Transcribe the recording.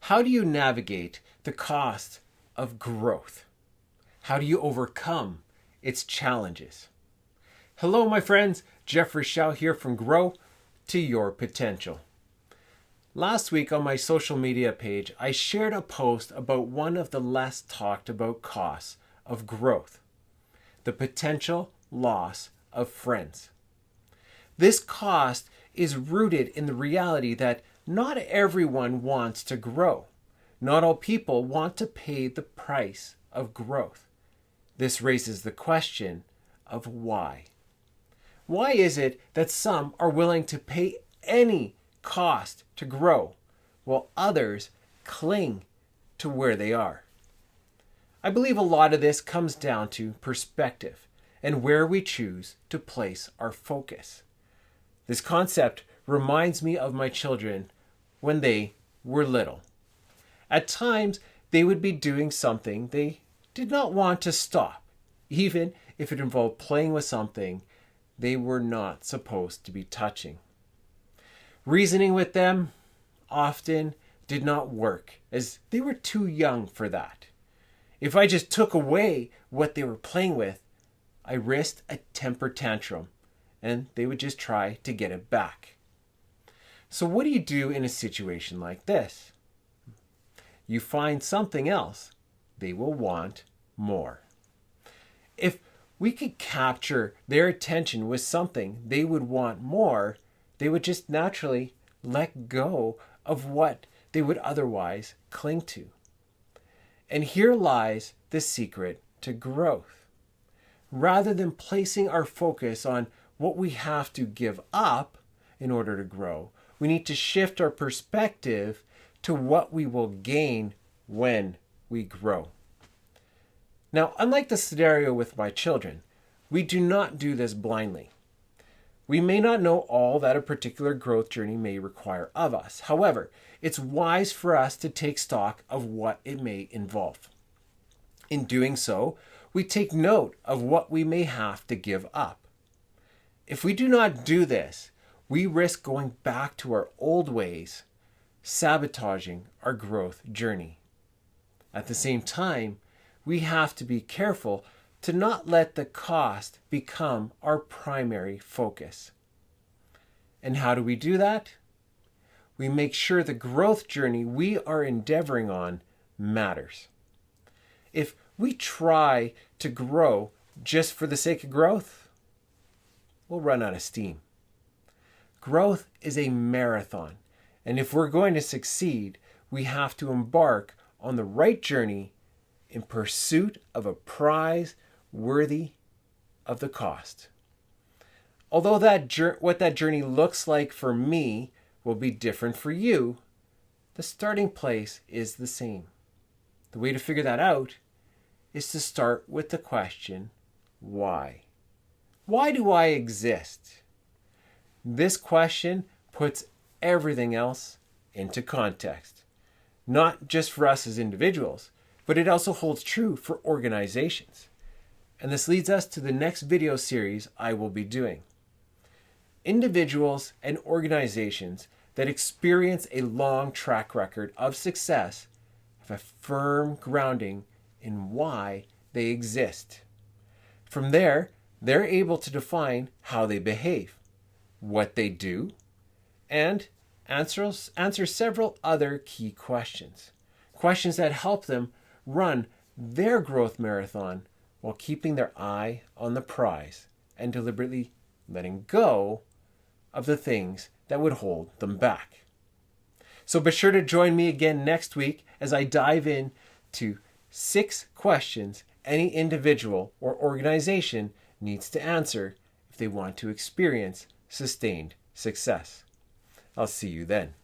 How do you navigate the cost of growth? How do you overcome its challenges? Hello, my friends. Jeffrey Shao here from Grow to Your Potential. Last week on my social media page, I shared a post about one of the less talked about costs of growth: the potential loss of friends. This cost is rooted in the reality that not everyone wants to grow. Not all people want to pay the price of growth. This raises the question of why. Why is it that some are willing to pay any cost to grow, while others cling to where they are? I believe a lot of this comes down to perspective and where we choose to place our focus. This concept reminds me of my children when they were little. At times, they would be doing something they did not want to stop, even if it involved playing with something they were not supposed to be touching. Reasoning with them often did not work, as they were too young for that. If I just took away what they were playing with, I risked a temper tantrum, and they would just try to get it back. So what do you do in a situation like this? You find something else. They will want more. If we could capture their attention with something they would want more, they would just naturally let go of what they would otherwise cling to. And here lies the secret to growth. Rather than placing our focus on what we have to give up in order to grow, we need to shift our perspective to what we will gain when we grow. Now, unlike the scenario with my children, we do not do this blindly. We may not know all that a particular growth journey may require of us. However, it's wise for us to take stock of what it may involve. In doing so, we take note of what we may have to give up. If we do not do this, we risk going back to our old ways, sabotaging our growth journey. At the same time, we have to be careful to not let the cost become our primary focus. And how do we do that? We make sure the growth journey we are endeavoring on matters. If we try to grow just for the sake of growth, we'll run out of steam. Growth is a marathon, and if we're going to succeed, we have to embark on the right journey in pursuit of a prize worthy of the cost. Although what that journey looks like for me will be different for you, the starting place is the same. The way to figure that out is to start with the question, why? Why do I exist? This question puts everything else into context, not just for us as individuals, but it also holds true for organizations. And this leads us to the next video series I will be doing. Individuals and organizations that experience a long track record of success have a firm grounding in why they exist. From there, they're able to define how they behave, what they do, and answer several other key questions. Questions that help them run their growth marathon while keeping their eye on the prize and deliberately letting go of the things that would hold them back. So be sure to join me again next week as I dive into 6 questions any individual or organization needs to answer if they want to experience sustained success. I'll see you then.